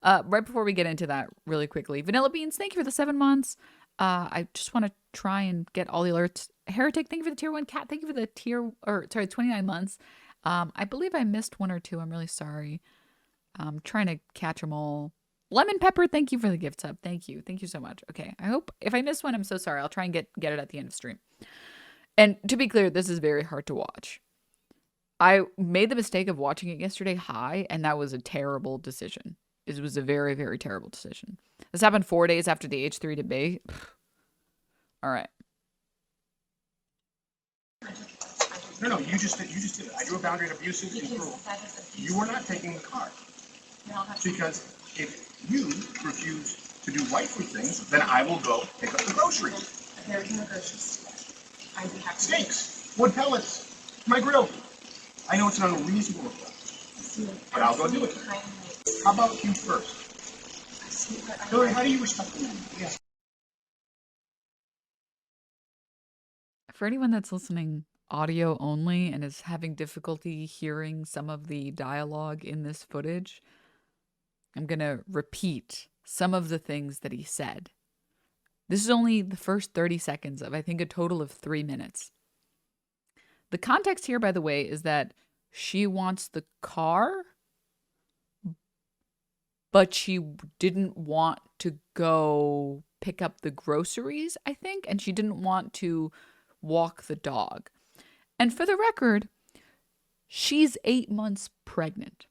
Right before we get into that really quickly, Vanilla Beans, thank you for the 7 months. I just want to try and get all the alerts. Heretic, thank you for the tier 1. Cat, thank you for the 29 months. I believe I missed one or two. I'm really sorry. I'm trying to catch them all. Lemon Pepper, thank you for the gift sub. Thank you. Thank you so much. Okay. I hope if I missed one, I'm so sorry. I'll try and get it at the end of stream. And to be clear, this is very hard to watch. I made the mistake of watching it yesterday high, and that was a terrible decision. It was a very, very terrible decision. This happened 4 days after the H3 debate. All right. No, you just did it. I drew a boundary at abusive and cruel. You are not taking the card. Because if you refuse to do wifely things, then I will go pick up the groceries. There is no groceries. I'd be happy. Steaks, wood pellets, my grill. I know it's an unreasonable request, but I'll go do it. How about you first? Hillary, how do you respect the man? Yes. For anyone that's listening audio only and is having difficulty hearing some of the dialogue in this footage, I'm going to repeat some of the things that he said. This is only the first 30 seconds of, I think, a total of 3 minutes. The context here, by the way, is that she wants the car, but she didn't want to go pick up the groceries, I think, and she didn't want to walk the dog. And for the record, she's 8 months pregnant.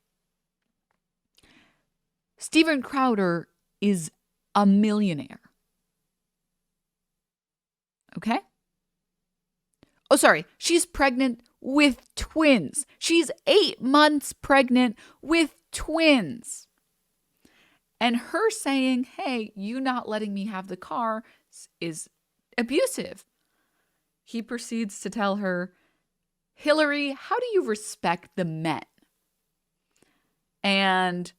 Steven Crowder is a millionaire. Okay? Oh, sorry. She's pregnant with twins. She's 8 months pregnant with twins. And her saying, hey, you not letting me have the car is abusive. He proceeds to tell her, Hillary, how do you respect the men? And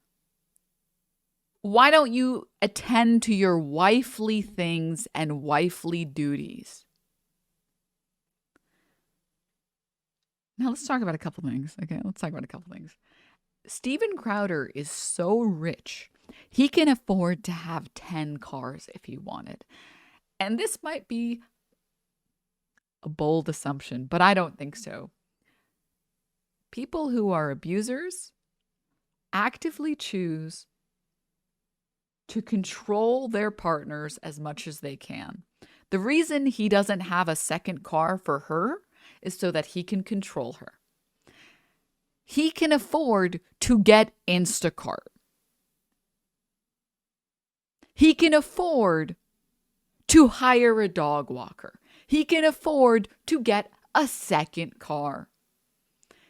why don't you attend to your wifely things and wifely duties? Now let's talk about a couple things. Okay, let's talk about a couple things. Steven Crowder is so rich, he can afford to have 10 cars if he wanted. And this might be a bold assumption, but I don't think so. People who are abusers actively choose to control their partners as much as they can. The reason he doesn't have a second car for her is so that he can control her. He can afford to get Instacart. He can afford to hire a dog walker. He can afford to get a second car.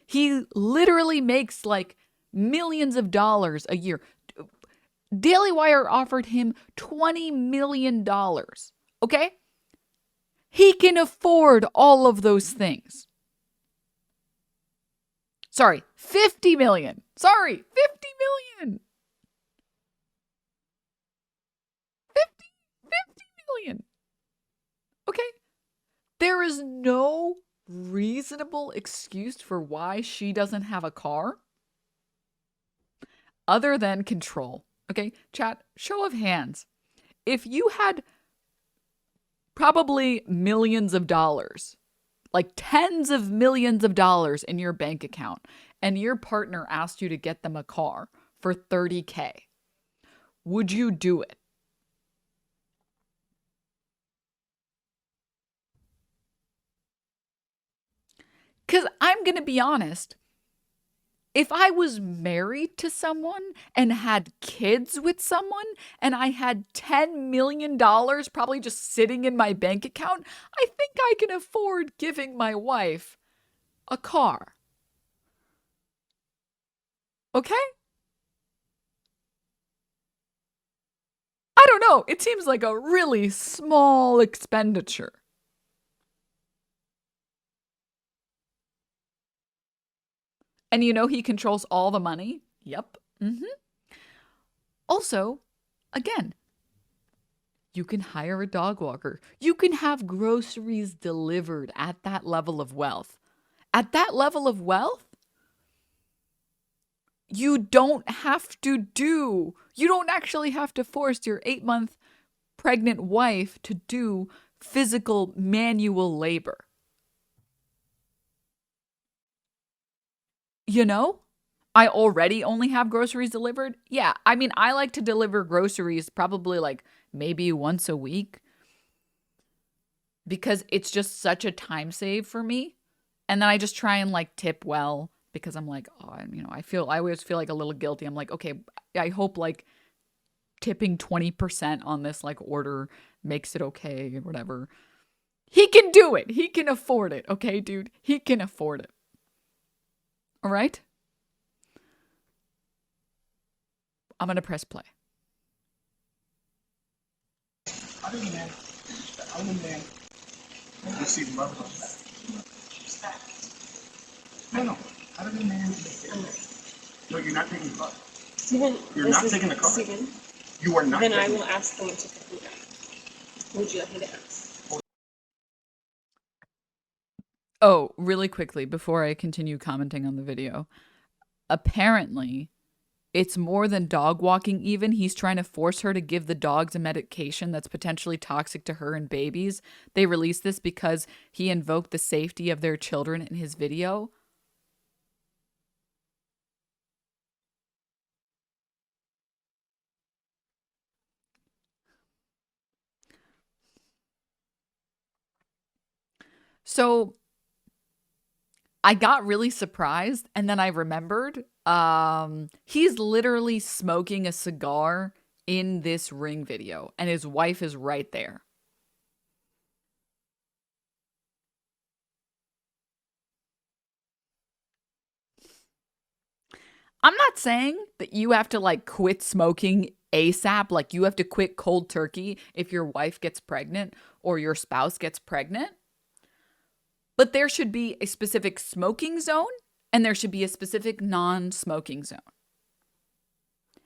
He literally makes like millions of dollars a year. Daily Wire offered him $20 million. Okay? He can afford all of those things. Sorry, 50 million. Sorry, 50 million. 50 million. Okay? There is no reasonable excuse for why she doesn't have a car other than control. Okay, chat, show of hands. If you had probably millions of dollars, like tens of millions of dollars in your bank account, and your partner asked you to get them a car for $30K, would you do it? Because I'm going to be honest, if I was married to someone and had kids with someone and I had $10 million probably just sitting in my bank account, I think I can afford giving my wife a car. Okay? I don't know. It seems like a really small expenditure. And you know he controls all the money? Yep. Also, again, you can hire a dog walker. You can have groceries delivered at that level of wealth. At that level of wealth, you don't have to do. You don't actually have to force your 8-month pregnant wife to do physical manual labor. You know? I already only have groceries delivered. Yeah, I mean, I like to deliver groceries probably like maybe once a week because it's just such a time save for me. And then I just try and like tip well because I'm like, oh, I always feel like a little guilty. I'm like, okay, I hope like tipping 20% on this like order makes it okay or whatever. He can do it. He can afford it. Okay, dude. He can afford it. All right? I'm going to press play. How did a man receive love like that? Respect. No. How did a man... No, you're not taking the car. Stephen, You're not taking the car. Stephen, You are not then taking I the will car. ask someone to pick me up. Would you like me to ask? Oh, really quickly before I continue commenting on the video. Apparently, it's more than dog walking even. He's trying to force her to give the dogs a medication that's potentially toxic to her and babies. They released this because he invoked the safety of their children in his video. So I got really surprised and then I remembered he's literally smoking a cigar in this Ring video and his wife is right there. I'm not saying that you have to like quit smoking ASAP, like you have to quit cold turkey if your wife gets pregnant or your spouse gets pregnant. But there should be a specific smoking zone and there should be a specific non-smoking zone.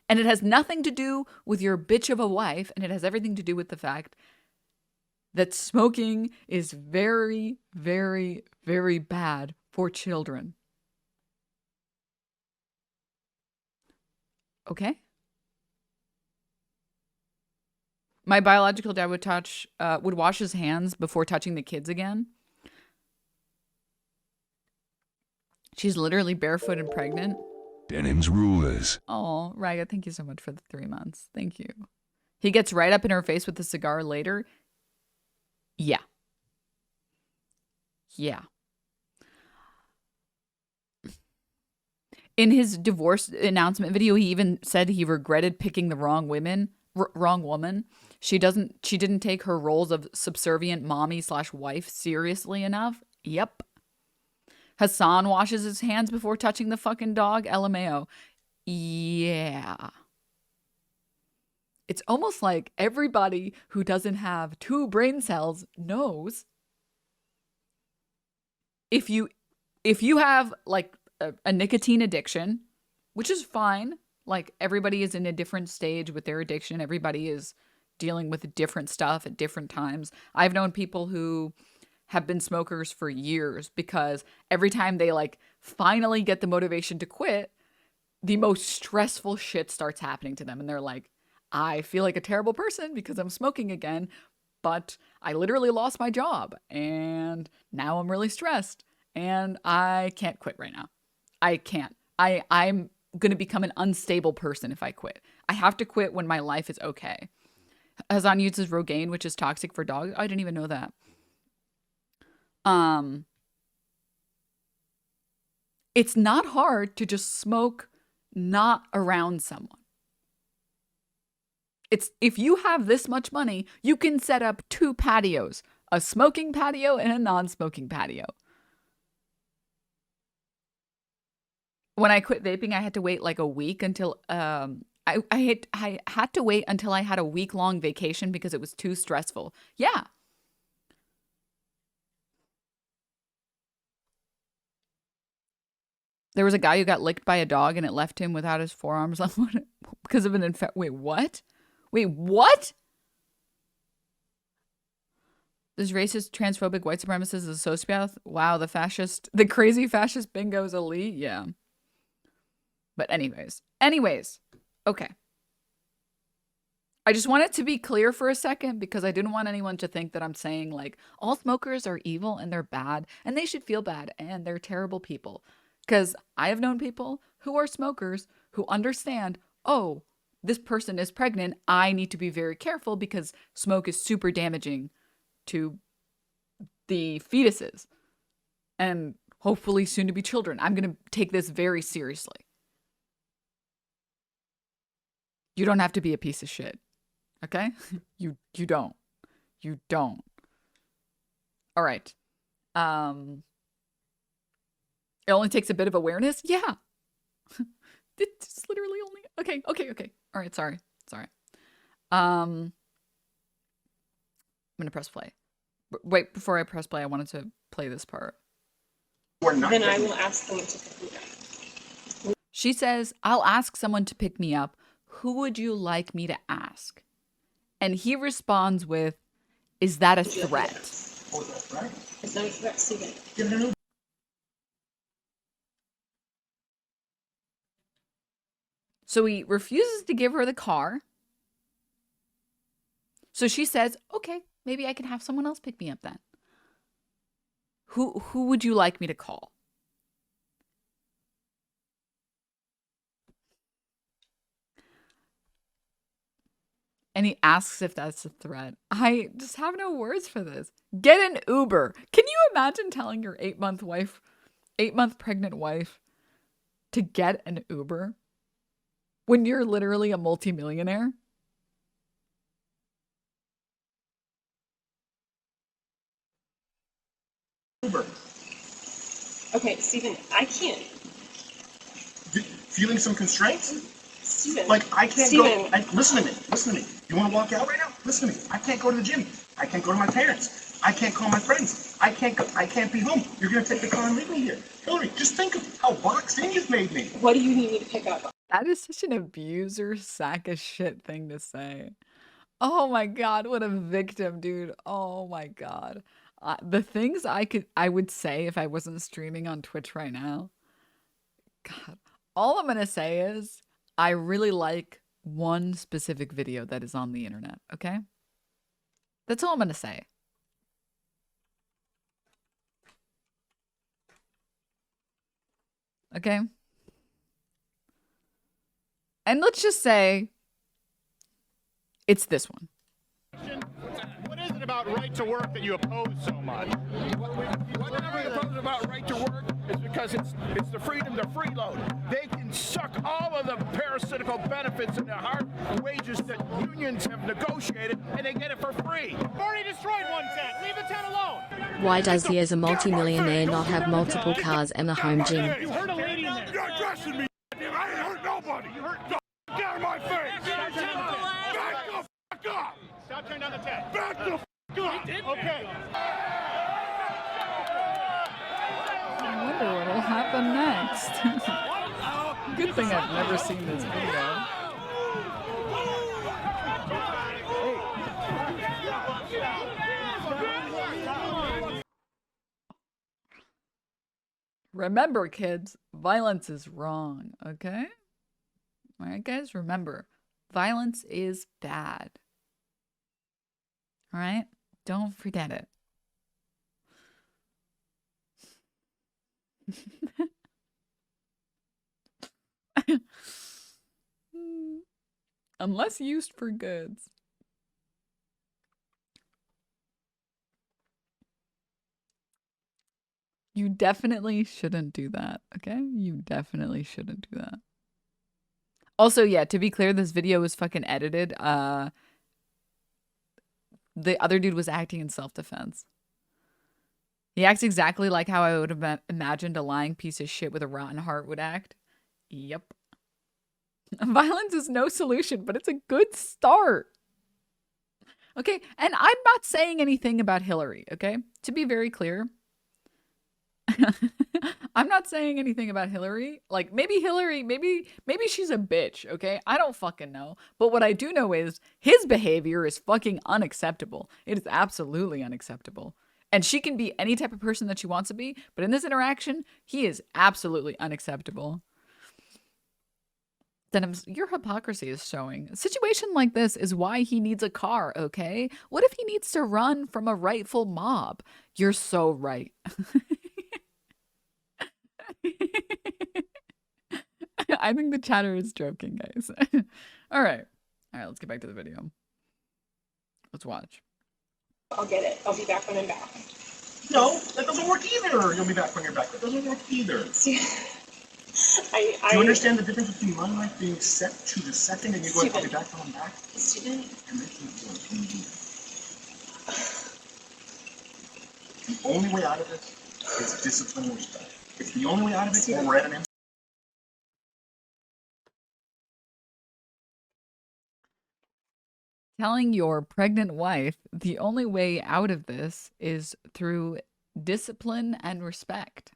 And it has nothing to do with your bitch of a wife, and it has everything to do with the fact that smoking is very, very, very bad for children. Okay? My biological dad would wash his hands before touching the kids again. She's literally barefoot and pregnant. Denims rulers. Oh, Raga, thank you so much for the 3 months. Thank you. He gets right up in her face with the cigar later. Yeah. Yeah. In his divorce announcement video, he even said he regretted picking the wrong woman. She didn't take her roles of subservient mommy/wife seriously enough. Yep. Hassan washes his hands before touching the fucking dog. LMAO. Yeah. It's almost like everybody who doesn't have 2 brain cells knows if you have like a nicotine addiction, which is fine. Like everybody is in a different stage with their addiction. Everybody is dealing with different stuff at different times. I've known people who have been smokers for years because every time they like finally get the motivation to quit, the most stressful shit starts happening to them. And they're like, I feel like a terrible person because I'm smoking again, but I literally lost my job and now I'm really stressed and I can't quit right now. I can't. I'm going to become an unstable person if I quit. I have to quit when my life is okay. Hazan uses Rogaine, which is toxic for dogs. I didn't even know that. It's not hard to just smoke not around someone. It's if you have this much money, you can set up 2 patios, a smoking patio and a non-smoking patio. When I quit vaping, I had to wait like a week until I had to wait until I had a week-long vacation because it was too stressful. Yeah. There was a guy who got licked by a dog and it left him without his forearms because of an infection. Wait, what? Wait, what? This racist, transphobic, white supremacist is a sociopath? Wow, the crazy fascist bingo is elite? Yeah. But anyways, okay. I just want it to be clear for a second because I didn't want anyone to think that I'm saying like all smokers are evil and they're bad and they should feel bad and they're terrible people. Because I have known people who are smokers who understand, oh, this person is pregnant. I need to be very careful because smoke is super damaging to the fetuses and hopefully soon to be children. I'm going to take this very seriously. You don't have to be a piece of shit. Okay? You don't. You don't. All right. It only takes a bit of awareness? Yeah. It's literally only okay. All right, sorry. I'm gonna press play. Wait, before I press play, I wanted to play this part. Then I will ask someone to pick me up. She says, I'll ask someone to pick me up. Who would you like me to ask? And he responds with, is that a threat? Oh, is that a threat? Is that a threat, Steven? Give it an Uber. So he refuses to give her the car. So she says, okay, maybe I can have someone else pick me up then. Who would you like me to call? And he asks if that's a threat. I just have no words for this. Get an Uber. Can you imagine telling your 8-month pregnant wife to get an Uber when you're literally a multimillionaire? Uber. Okay, Steven, I can't. Feeling some constraints? Steven. Like, I can't Steven. go. Listen to me. You want to walk out right now? Listen to me. I can't go to the gym. I can't go to my parents. I can't call my friends. I can't be home. You're going to take the car and leave me here. Hillary, just think of how boxed in you've made me. What do you need me to pick up? That is such an abuser sack of shit thing to say. Oh my God, what a victim, dude. Oh my God. The things I would say if I wasn't streaming on Twitch right now. God, all I'm going to say is I really like one specific video that is on the internet, okay? That's all I'm going to say. Okay? And let's just say it's this one. What is it about right to work that you oppose so much? What I oppose about right to work is because it's the freedom to freeload. They can suck all of the parasitical benefits and the hard wages that unions have negotiated, and they get it for free. Already destroyed one tent. Leave the tent alone. Why does he as a multimillionaire not have multiple cars and a home gym? You hurt a lady in there. You're addressing me. I ain't hurt nobody. You hurt. Get out of my face. Back the fuck up. Stop turning down the tent. Back the fuck up. Okay. I wonder what'll happen next. Good thing I've never seen this video. Remember, kids, violence is wrong, okay? All right, guys, remember, violence is bad. All right? Don't forget it. Unless used for goods. You definitely shouldn't do that, okay? You definitely shouldn't do that. Also, yeah, to be clear, this video was fucking edited. The other dude was acting in self-defense. He acts exactly like how I would have imagined a lying piece of shit with a rotten heart would act. Yep. Violence is no solution, but it's a good start. Okay, and I'm not saying anything about Hillary, okay? To be very clear. I'm not saying anything about Hillary. Like, maybe Hillary, maybe she's a bitch, okay? I don't fucking know. But what I do know is his behavior is fucking unacceptable. It is absolutely unacceptable. And she can be any type of person that she wants to be, but in this interaction, he is absolutely unacceptable. Denims, your hypocrisy is showing. A situation like this is why he needs a car, okay? What if he needs to run from a rightful mob? You're so right. I think the chatter is joking, guys. All right. All right, let's get back to the video. Let's watch. I'll get it. I'll be back when I'm back. No, that doesn't work either. You'll be back when you're back. That doesn't work either. See, Do you understand the difference between my life being set to the second and you going, I'll be back when I'm back? Steven, You're making it work. Can you do that? The only way out of this is discipline and respect. It's the only way out of it, or we're at an end. Telling your pregnant wife the only way out of this is through discipline and respect.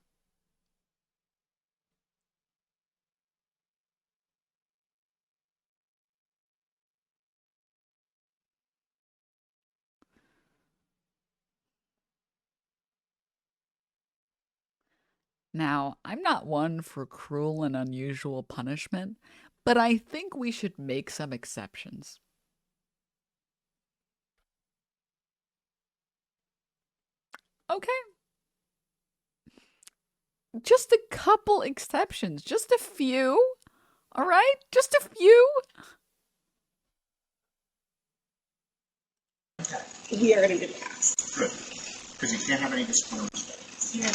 Now, I'm not one for cruel and unusual punishment, but I think we should make some exceptions. Okay. Just a couple exceptions. Just a few. All right? Just a few. we are at an impasse. Good. Because you can't have any discipline or respect. Steven.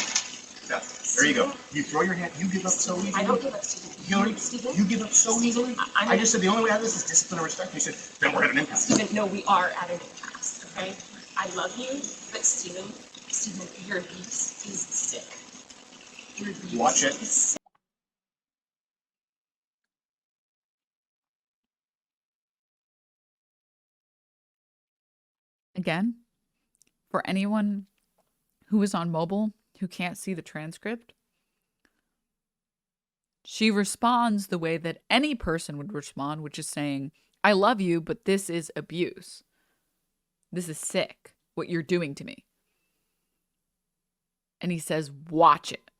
Yeah. There you go. You throw your hand, you give up so easily. I don't give up, Steven. Steven? You give up so easily. I just said the only way out of this is discipline and respect. You said, then we're at an impasse. Steven, no, we are at an impasse, okay? I love you, but Steven, your abuse is sick. Your abuse Watch it. is sick. Again, for anyone who is on mobile who can't see the transcript, she responds the way that any person would respond, which is saying, I love you, but this is abuse. This is sick, what you're doing to me. And he says, watch it.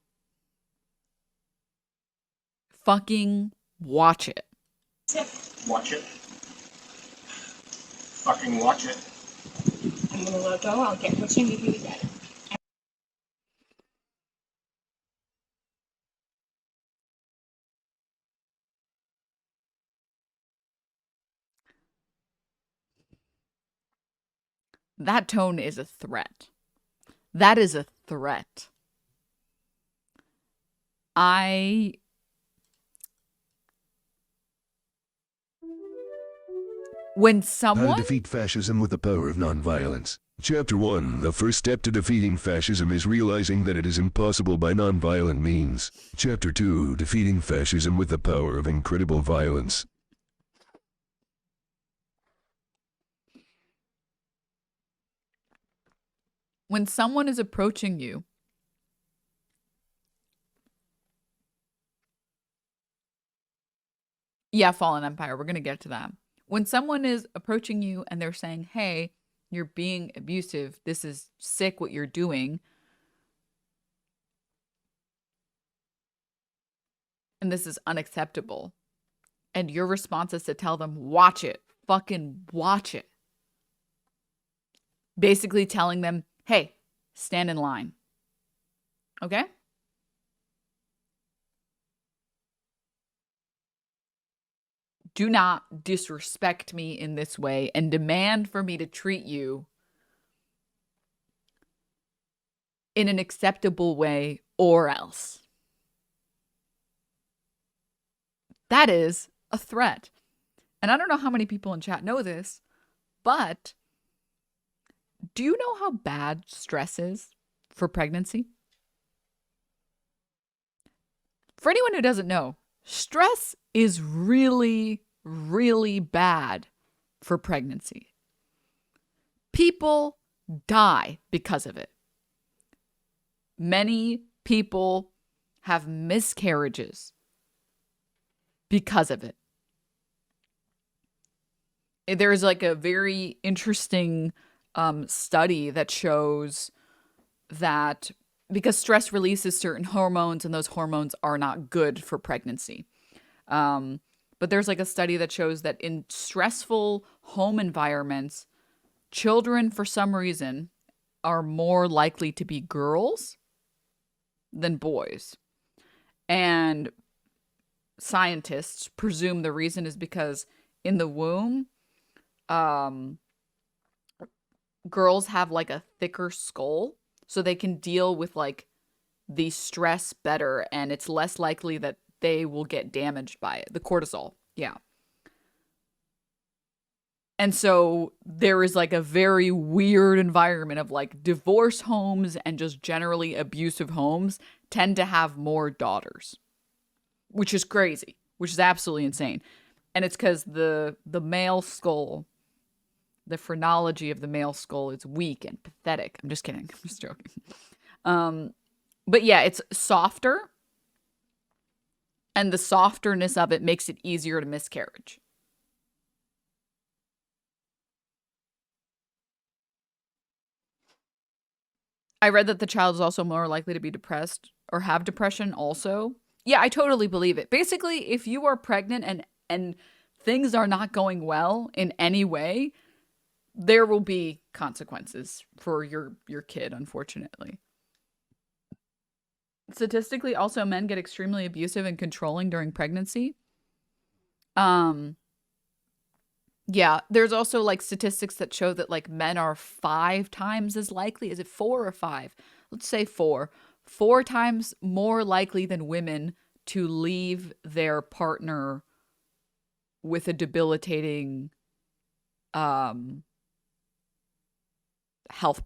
Fucking watch it. Watch it. Fucking watch it. I'm gonna let go. I'll get what you need me to get. That tone is a threat. That is a threat. When How someone... to defeat fascism with the power of nonviolence. Chapter 1. The first step to defeating fascism is realizing that it is impossible by nonviolent means. Chapter 2. Defeating fascism with the power of incredible violence. When someone is approaching you, yeah, Fallen Empire, we're going to get to that. When someone is approaching you and they're saying, hey, you're being abusive, this is sick what you're doing, and this is unacceptable, and your response is to tell them, watch it, fucking watch it. Basically telling them, hey, stand in line. Okay? Do not disrespect me in this way and demand for me to treat you in an acceptable way or else. That is a threat. And I don't know how many people in chat know this, but do you know how bad stress is for pregnancy? For anyone who doesn't know, stress is really, really bad for pregnancy. People die because of it. Many people have miscarriages because of it. There's like a very interesting study that shows that because stress releases certain hormones and those hormones are not good for pregnancy. But there's like a study that shows that in stressful home environments, children, for some reason, are more likely to be girls than boys. And scientists presume the reason is because in the womb, girls have like a thicker skull, so they can deal with like the stress better, and it's less likely that they will get damaged by it. The cortisol. Yeah. And so there is like a very weird environment of like divorce homes and just generally abusive homes tend to have more daughters, which is crazy, which is absolutely insane. And it's because the male skull, the phrenology of the male skull is weak and pathetic. I'm just kidding. I'm just joking. But yeah, it's softer. And the softerness of it makes it easier to miscarriage. I read that the child is also more likely to be depressed or have depression also. Yeah, I totally believe it. Basically, if you are pregnant and things are not going well in any way, there will be consequences for your kid, unfortunately. Statistically, also men get extremely abusive and controlling during pregnancy. Yeah, there's also like statistics that show that like men are 5 times as likely. Is it 4 or 5? Let's say 4. 4 times more likely than women to leave their partner with a debilitating health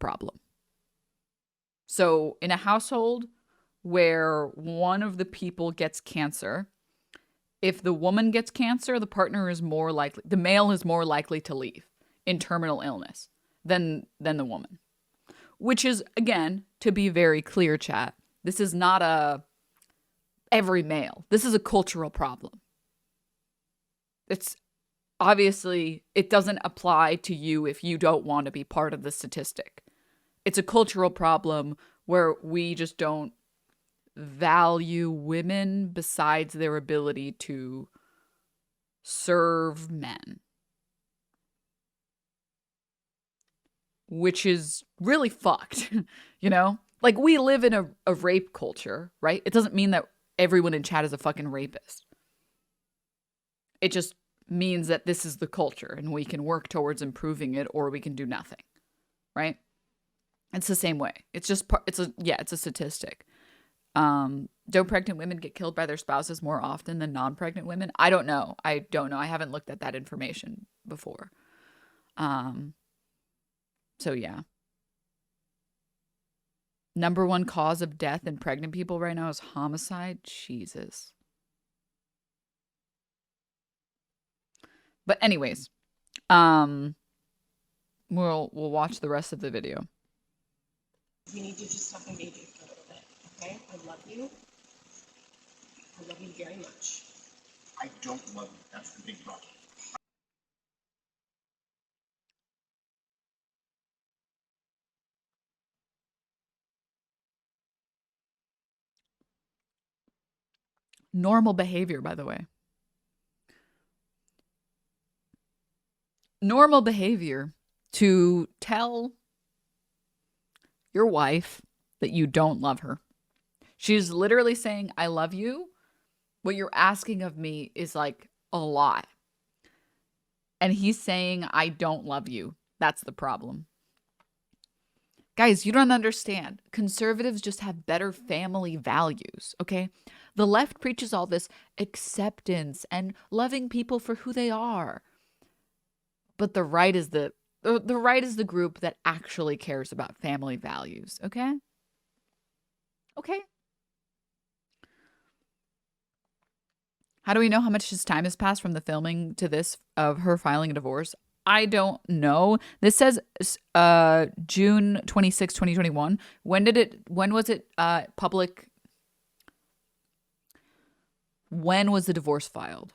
problem. So in a household where one of the people gets cancer, if the woman gets cancer, the partner is more likely, the male is more likely to leave in terminal illness than the woman. Which is, again, to be very clear, chat, this is not a every male. This is a cultural problem. It's obviously, it doesn't apply to you if you don't want to be part of the statistic. It's a cultural problem where we just don't value women besides their ability to serve men. Which is really fucked, you know? Like, we live in a rape culture, right? It doesn't mean that everyone in chat is a fucking rapist. It just means that this is the culture and we can work towards improving it or we can do nothing, right? It's the same way. It's just, it's a statistic. Don't pregnant women get killed by their spouses more often than non-pregnant women? I don't know. I haven't looked at that information before. So yeah. Number 1 cause of death in pregnant people right now is homicide. Jesus. But anyways, we'll watch the rest of the video. You need to just stop engaging for a little bit, okay? I love you. I love you very much. I don't love you. That's the big problem. Normal behavior, by the way. Normal behavior to tell your wife that you don't love her. She's literally saying, I love you. What you're asking of me is like a lot. And he's saying, I don't love you. That's the problem. Guys, you don't understand. Conservatives just have better family values, okay? The left preaches all this acceptance and loving people for who they are. But the right is the right is the group that actually cares about family values, okay? Okay. How do we know how much time has passed from the filming to this of her filing a divorce? I don't know. This says June 26, 2021. When was it public? When was the divorce filed?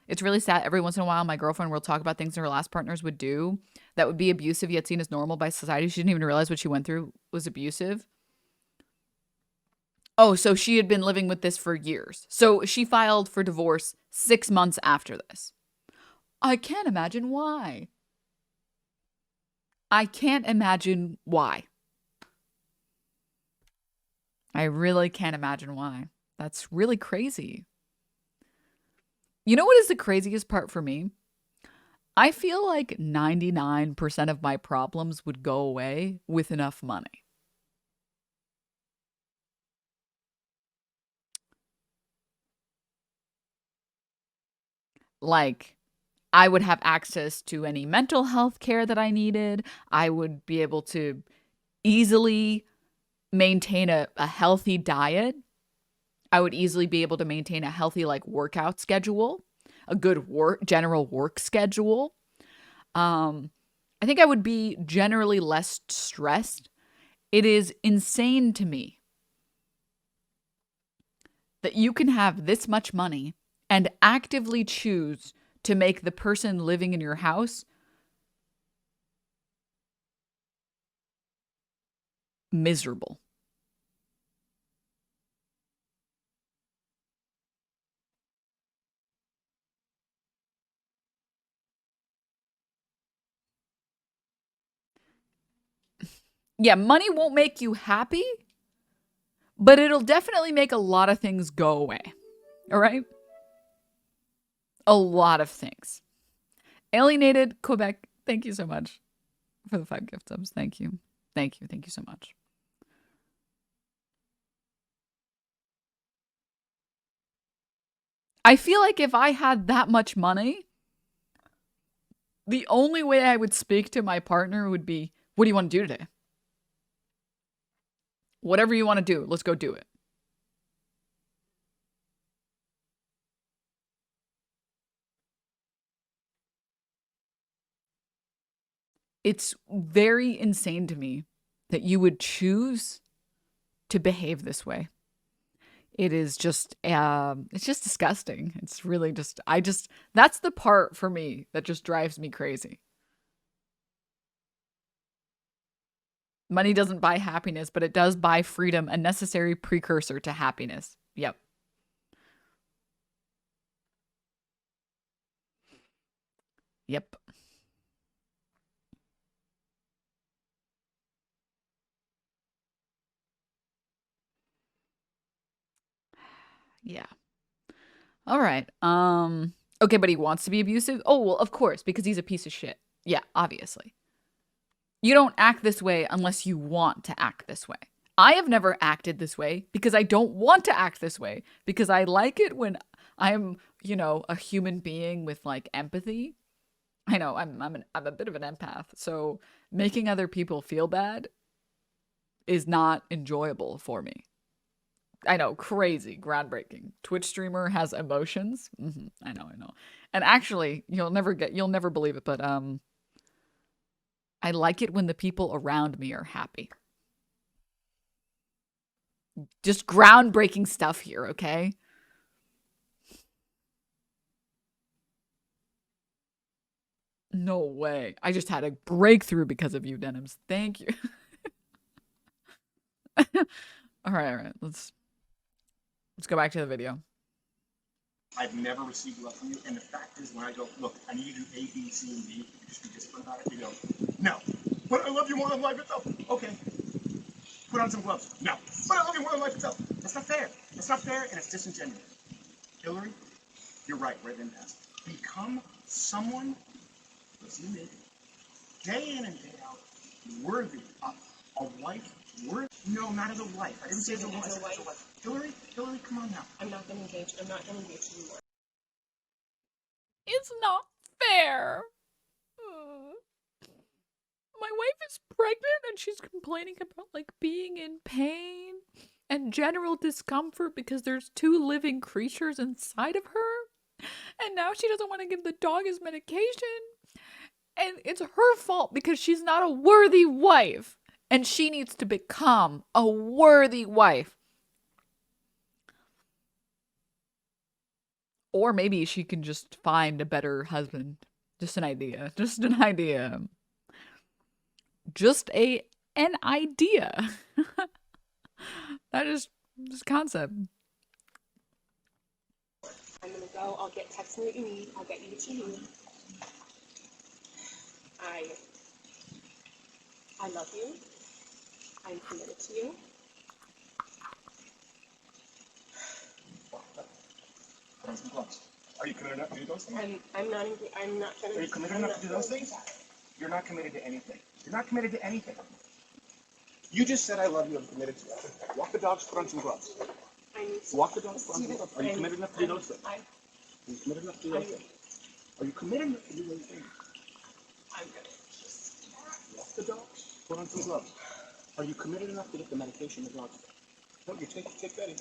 It's really sad. Every once in a while, my girlfriend will talk about things her last partners would do that would be abusive yet seen as normal by society. She didn't even realize what she went through was abusive. Oh, so she had been living with this for years. So she filed for divorce 6 months after this. I can't imagine why. I can't imagine why. I really can't imagine why. That's really crazy. You know what is the craziest part for me? I feel like 99% of my problems would go away with enough money. Like, I would have access to any mental health care that I needed. I would be able to easily maintain a healthy diet. I would easily be able to maintain a healthy like workout schedule, a good general work schedule. I think I would be generally less stressed. It is insane to me that you can have this much money and actively choose to make the person living in your house miserable. Yeah, money won't make you happy, but it'll definitely make a lot of things go away. All right? A lot of things. Alienated Quebec, thank you so much for the 5 gift subs. Thank you. Thank you. Thank you so much. I feel like if I had that much money, the only way I would speak to my partner would be, what do you want to do today? Whatever you want to do, let's go do it. It's very insane to me that you would choose to behave this way. It is just, it's just disgusting. It's really just, that's the part for me that just drives me crazy. Money doesn't buy happiness, but it does buy freedom, a necessary precursor to happiness. Yep. Yep. Yeah. All right. Okay, but he wants to be abusive? Oh, well, of course, because he's a piece of shit. Yeah, obviously. You don't act this way unless you want to act this way. I have never acted this way because I don't want to act this way, because I like it when I'm, a human being with like empathy. I know I'm a bit of an empath, so making other people feel bad is not enjoyable for me. I know, crazy, groundbreaking. Twitch streamer has emotions. I know. And actually, you'll never believe it, but I like it when the people around me are happy. Just groundbreaking stuff here, okay? No way. I just had a breakthrough because of you, Denims. Thank you. All right. Let's go back to the video. I've never received love from you, and the fact is, when I go, look, I need you to do A, B, C, and D, you just be disciplined about it, you go, no. But I love you more than life itself. Okay. Put on some gloves. No. But I love you more than life itself. That's not fair. That's not fair, and it's disingenuous. Hillary, you're right in the past. Become someone, listen to me, day in and day out, worthy of a wife. No, not as a wife. I didn't say as a wife. Hillary, come on now. I'm not gonna engage anymore. It's not fair. My wife is pregnant and she's complaining about like being in pain and general discomfort because there's 2 living creatures inside of her. And now she doesn't want to give the dog his medication. And it's her fault because she's not a worthy wife. And she needs to become a worthy wife. Or maybe she can just find a better husband. Just an idea. Just an idea. That is This concept. I'm gonna go. I'll get text me what you need. I'll get you what you need. I love you. I'm committed to you. Put on some gloves. Are you committed enough to do those things? I'm not trying to. Are you committed enough to do those things? You're not committed to anything. You're not committed to anything. You just said I love you. I'm committed to you. Walk the dogs. Put on some gloves. Walk the dogs. Put on some gloves. Are you committed enough to do those things? Are you committed enough to do those things? Are you committed enough to do those things? I'm gonna just Walk the dogs. Put on some gloves. Are you committed enough to get the medication the dogs take? No, you take Betty.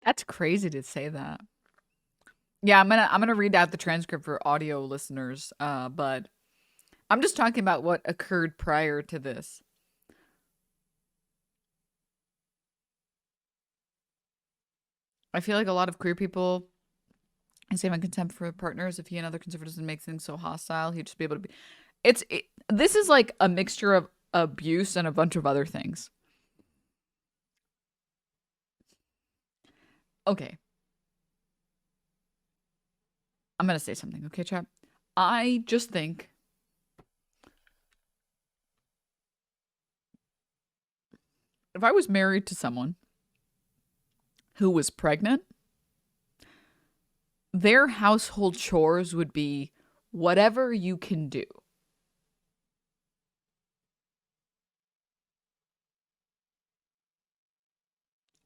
That's crazy to say that. Yeah, I'm gonna read out the transcript for audio listeners, but I'm just talking about what occurred prior to this. I feel like a lot of queer people say my contempt for partners. If he and other conservatives make things so hostile, he'd just be able to be. This is like a mixture of abuse and a bunch of other things. Okay. I'm gonna say something, okay, chat? I just think if I was married to someone who was pregnant, their household chores would be whatever you can do.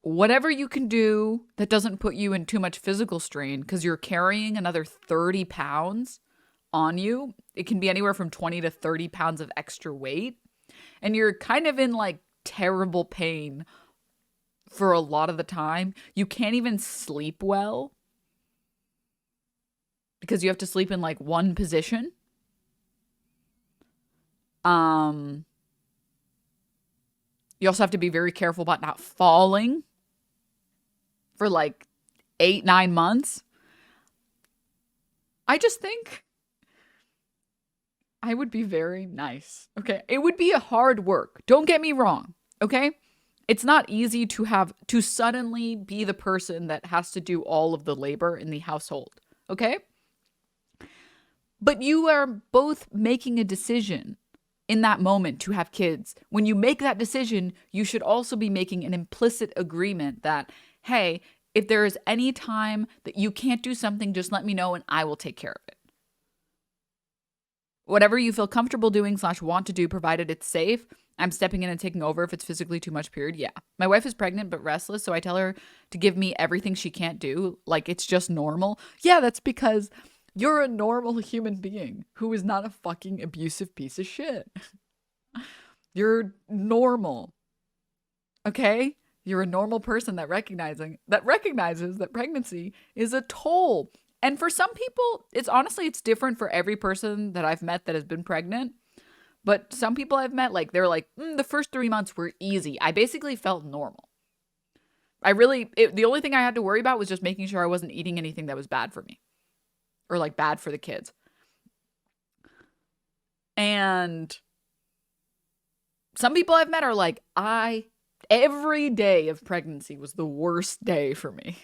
Whatever you can do that doesn't put you in too much physical strain, because you're carrying another 30 pounds on you. It can be anywhere from 20 to 30 pounds of extra weight. And you're kind of in like terrible pain for a lot of the time. You can't even sleep well because you have to sleep in like one position. You also have to be very careful about not falling for like 8-9 months. I just think I would be very nice. Okay. It would be a hard work. Don't get me wrong. Okay. It's not easy to suddenly be the person that has to do all of the labor in the household. Okay. But you are both making a decision in that moment to have kids. When you make that decision, you should also be making an implicit agreement that, hey, if there is any time that you can't do something, just let me know and I will take care of it. Whatever you feel comfortable doing / want to do, provided it's safe, I'm stepping in and taking over if it's physically too much, period. Yeah. My wife is pregnant but restless, so I tell her to give me everything she can't do. Like it's just normal. Yeah, that's because you're a normal human being who is not a fucking abusive piece of shit. You're normal. Okay? You're a normal person that recognizes that pregnancy is a toll. And for some people, it's different for every person that I've met that has been pregnant. But some people I've met, like, they're like, the first 3 months were easy. I basically felt normal. The only thing I had to worry about was just making sure I wasn't eating anything that was bad for me. Or like bad for the kids. And some people I've met are like, every day of pregnancy was the worst day for me.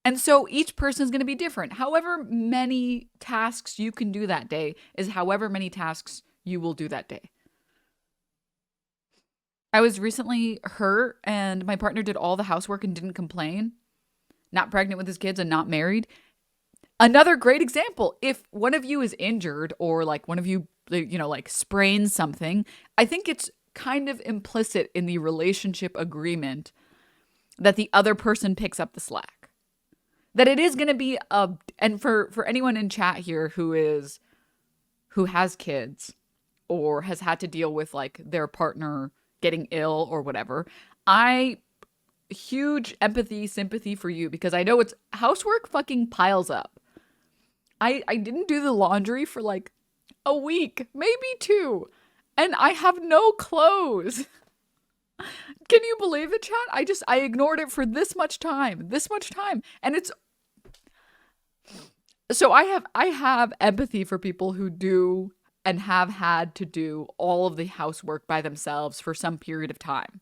And so each person is going to be different. However many tasks you can do that day is however many tasks you will do that day. I was recently hurt and my partner did all the housework and didn't complain. Not pregnant with his kids and not married. Another great example, if one of you is injured or like one of you, like sprains something, I think it's kind of implicit in the relationship agreement that the other person picks up the slack. That it is going to be and for anyone in chat here who has kids or has had to deal with like their partner getting ill or whatever, huge empathy, sympathy for you because I know it's housework fucking piles up. I didn't do the laundry for like a week, maybe 2, and I have no clothes. Can you believe it, chat? I ignored it for this much time. And So I have empathy for people who do and have had to do all of the housework by themselves for some period of time.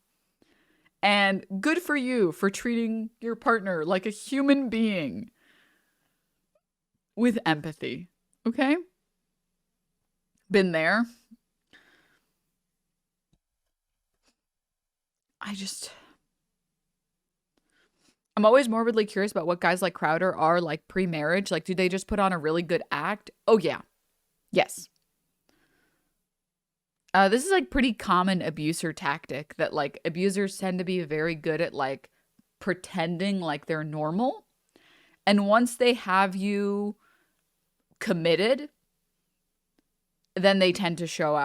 And good for you for treating your partner like a human being with empathy. Okay? Been there. I'm always morbidly curious about what guys like Crowder are like pre-marriage. Like, do they just put on a really good act? Oh, yeah. Yes. This is like pretty common abuser tactic that like abusers tend to be very good at like pretending like they're normal. And once they have you committed, then they tend to show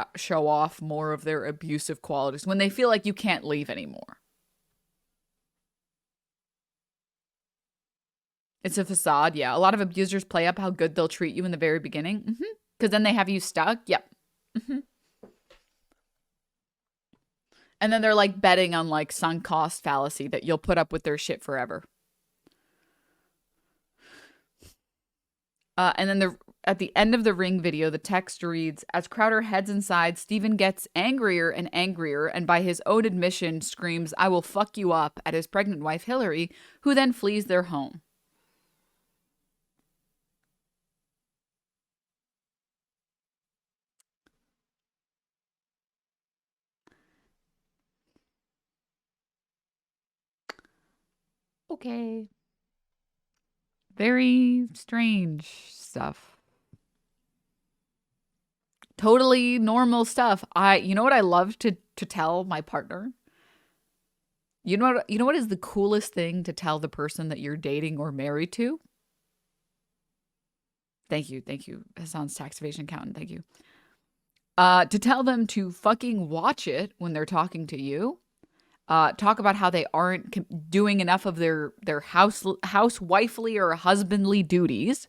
off more of their abusive qualities when they feel like you can't leave anymore. It's a facade, yeah. A lot of abusers play up how good they'll treat you in the very beginning. Because then they have you stuck. Yep. And then they're like betting on like sunk cost fallacy that you'll put up with their shit forever. And then at the end of the Ring video, the text reads, as Crowder heads inside, Steven gets angrier and angrier, and by his own admission screams, "I will fuck you up," at his pregnant wife, Hillary, who then flees their home. Okay. Very strange stuff. Totally normal stuff. You know what I love to tell my partner? You know what is the coolest thing to tell the person that you're dating or married to? Thank you. Hassan's tax evasion accountant. Thank you. To tell them to fucking watch it when they're talking to you. Talk about how they aren't doing enough of their housewifely or husbandly duties,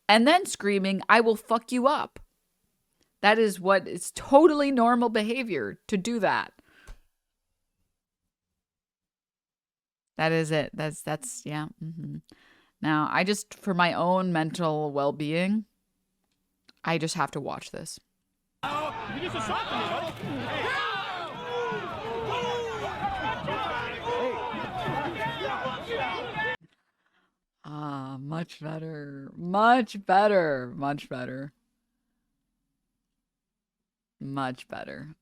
and then screaming, "I will fuck you up." That is what is totally normal behavior to do that. That is it. That's yeah. Now, for my own mental well-being, I just have to watch this. You just assaulted me, buddy. Much better. Much better. Much better. Much better.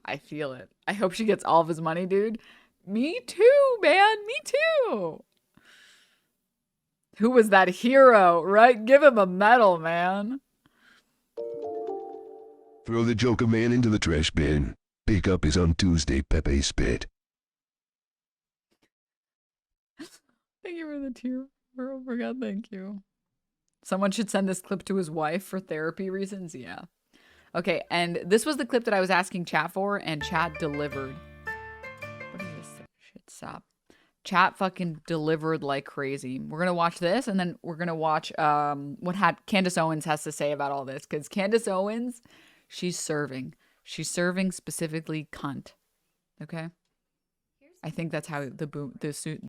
I feel it. I hope she gets all of his money, dude. Me too, man. Me too. Who was that hero, right? Give him a medal, man. Throw the Joker man into the trash bin. Pick up his on Tuesday Pepe spit. Thank you for the tear. Oh my God, thank you. Someone should send this clip to his wife for therapy reasons. Yeah. Okay, and this was the clip that I was asking chat for, and chat delivered. What is this shit? Stop. Chat fucking delivered like crazy. We're gonna watch this, and then we're gonna watch what Candace Owens has to say about all this, because Candace Owens, she's serving specifically cunt. Okay. I think that's how the